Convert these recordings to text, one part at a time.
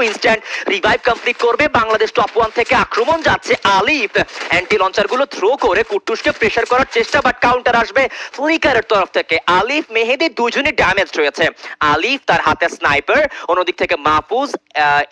Instant revive complete করবে। Bangladesh top 1 থেকে আক্রমণ যাচ্ছে। আলিফ অ্যান্টি লঞ্চার গুলো থ্রো করে কুট্টুসকে প্রেসার করার চেষ্টা, বাট কাউন্টার আসবে ফ্লিকারের তরফ থেকে। আলিফ মেহেদি দুজনই ড্যামেজ রয়েছে। আলিফ তার হাতে স্নাইপার, অন্যদিক থেকে মাহফুজ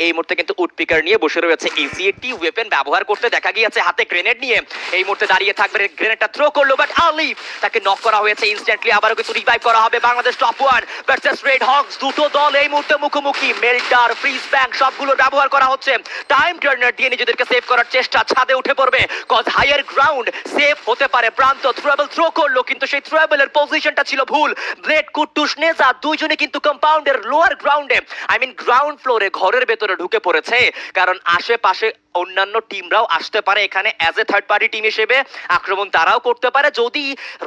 এই মুহূর্তে কিন্তু উডপিকার নিয়ে বসে রয়েছে। ইজি একটি ওয়েপেন ব্যবহার করতে দেখা গিয়েছে, হাতে গ্রেনেড নিয়ে এই মুহূর্তে দাঁড়িয়ে থাকবে। গ্রেনেডটা থ্রো করলো, বাট আলিফ তাকে নক করা হয়েছে ইনস্ট্যান্টলি। আবারও কিন্তু রিভাইভ করা হবে। Bangladesh top 1 versus Red Hawks, দুটো দল এই মুহূর্তে মুখোমুখি। মেল্টার, ফ্রিজ ব্যাংক সবগুলো ব্যবহার করা হচ্ছে। টাইম টার্নার দিয়ে নিজেদেরকে সেভ করার চেষ্টা, ছাদে উঠে পড়বে কজ হায়ার গ্রাউন্ড সেভ হতে পারে। প্রান্ত থ্রোয়েবল থ্রো করলো, কিন্তু সেই থ্রোয়েবলের পজিশনটা ছিল ভুল। ব্লেড, কুট্টুস, নেজা দুইজনে কিন্তু কম্পাউন্ডের লোয়ার গ্রাউন্ডে, গ্রাউন্ড ফ্লোরে ঘরের ভেতরে ঢুকে পড়েছে, কারণ আশেপাশে অন্যান্য টিমরাও আসতে পারে এখানে as a third party team হিসেবে আক্রমণ তারাও করতে পারে। যদি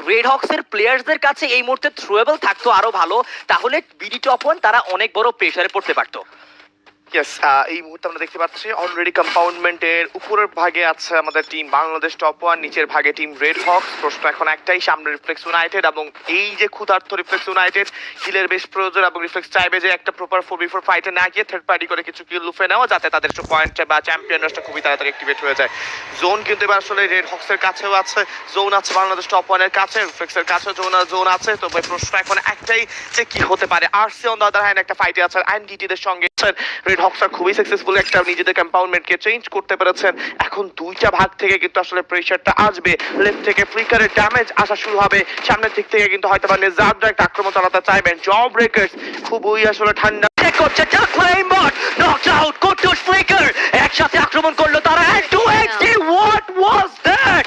রেড হকসের প্লেয়ার্সদের কাছে এই মুহূর্তে থ্রোয়েবল থাকতো আরো ভালো, তাহলে বিডি টপ 1 তারা অনেক বড় প্রেসারে পড়তে পারতো। ইয়েস, এই মুহূর্তে আমরা দেখতে পাচ্ছি অলরেডি কম্পাউন্ডমেন্টের উপরের ভাগে আছে আমাদের টিম বাংলাদেশ টপ 1, নিচের ভাগে টিম রেড হকস। প্রশ্ন এখন একটাই, সামনে রিফ্লেক্স ইউনাইটেড, এবং এই যে ক্ষুধার্ত রিফ্লেক্স ইউনাইটেড কিলের বেশ প্রয়োজন, এবং রিফ্লেক্স চাইবে যে একটা প্রপার 4v4 ফাইটে না গিয়ে থার্ড পার্টি করে কিছু কিল লুফে নেওয়া, যাতে তাদের পয়েন্ট বা চ্যাম্পিয়ন রাশটা খুবই তাড়াতাড়ি অ্যাক্টিভেট হয়ে যায়। জোন কিন্তু এবার আসলে রেড হকসের কাছেও আছে, জোন আছে বাংলাদেশ টপ 1 এর কাছে, রিফ্লেক্সের কাছেও জোন আছে। তো প্রশ্ন এখন একটাই যে কি হতে পারে। RC on the other hand একটা ফাইটে আছে এনডিটি দের সঙ্গে। রেড হকস খুবই সাকসেসফুল একটা নিজেদের কম্পাউন্ডমেন্টকে চেঞ্জ করতে পেরেছেন। এখন দুইটা ভাগ থেকে কিন্তু আসলে প্রেসারটা আসবে। লেফট থেকে ফ্লিকারের ড্যামেজ আসা শুরু হবে, সামনের দিক থেকে কিন্তু হয়তো বা নেজাদরা একটা আক্রমণ চালাতে চাইবেন। জব ব্রেকার্স খুবই আসলে ঠান্ডা করছে, নকড আউট কুট্টুস, ফ্লিকার একসাথে আক্রমণ করলো তারা। And two XD, what was that?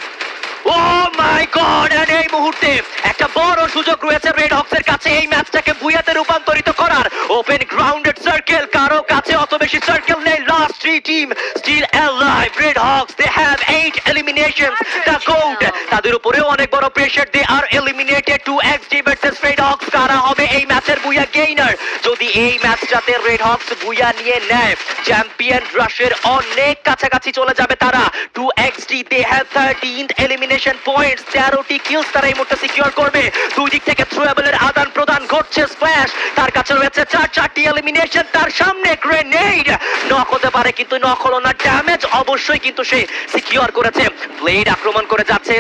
Oh my God! And এই মুহূর্তে একটা বড় সুযোগ রয়েছে রেড হকসের কাছে এই ম্যাচটাকে বুয়াতে রূপান্তরিত করার। ওপেন গ্রাউন্ডেড সার্কেল, কারো কাছে অত বেশি সার্কেল নেই। Last 3 team still alive. Red Hawks, they have 8 eliminations, the gold. তাদের উপরেও অনেক বড় pressure, they are eliminated. 2xD versus Red Hawks, কারা হবে এই ম্যাচের বুয়া গেইনার? যদি এই ম্যাচটাতে রেড হকস বুয়া নিয়ে নেয়, চ্যাম্পিয়ন রাশের অনেক কাছাকাছি চলে যাবে তারা। 2xD, they have 13th elimination points, 13টি কিলস তারা এই মুহূর্তে সিকিউর করবে। দুই দিক থেকে থ্রোয়েবলের আদান প্রদান ঘটছে। স্প্ল্যাশ, তার কাছে রয়েছে 4টি এলিমিনেশন, তার সামনে গ্রেনেড। নক হতে পারে, কিন্তু নক হলো না। ড্যামেজ অবশ্যই কিন্তু সে সিকিউর করেছে। ব্লেড আক্রমণ করে যাচ্ছে,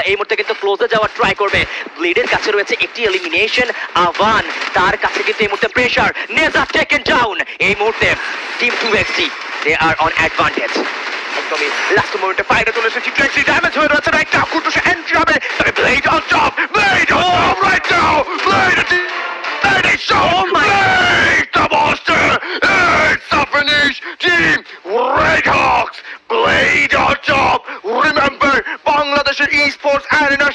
এই মুহূর্তে কিন্তু ক্লোজে যাওয়ার ট্রাই করবে। ব্লেডের কাছে রয়েছে একটি এলিমিনেশন। আভান, তার কাছে কিন্তু এই মুহূর্তে প্রেসার। নেজা taken down. এই মুহূর্তে team 2xD, they are on advantage. একদমই লাস্ট মোমেন্টে ফাইটে চলে এসেছে। ট্র্যাকসি ড্যামেজ হয়ে রয়েছে রাইট নাও। কুট্টুসে এন্ট্রি হবে, তবে blade on top, blade on top right now. Blade is shot. Oh my Blade the monster. It's the finish. Team Red Hawks, Blade on top. Remember, Bangladesh esports arena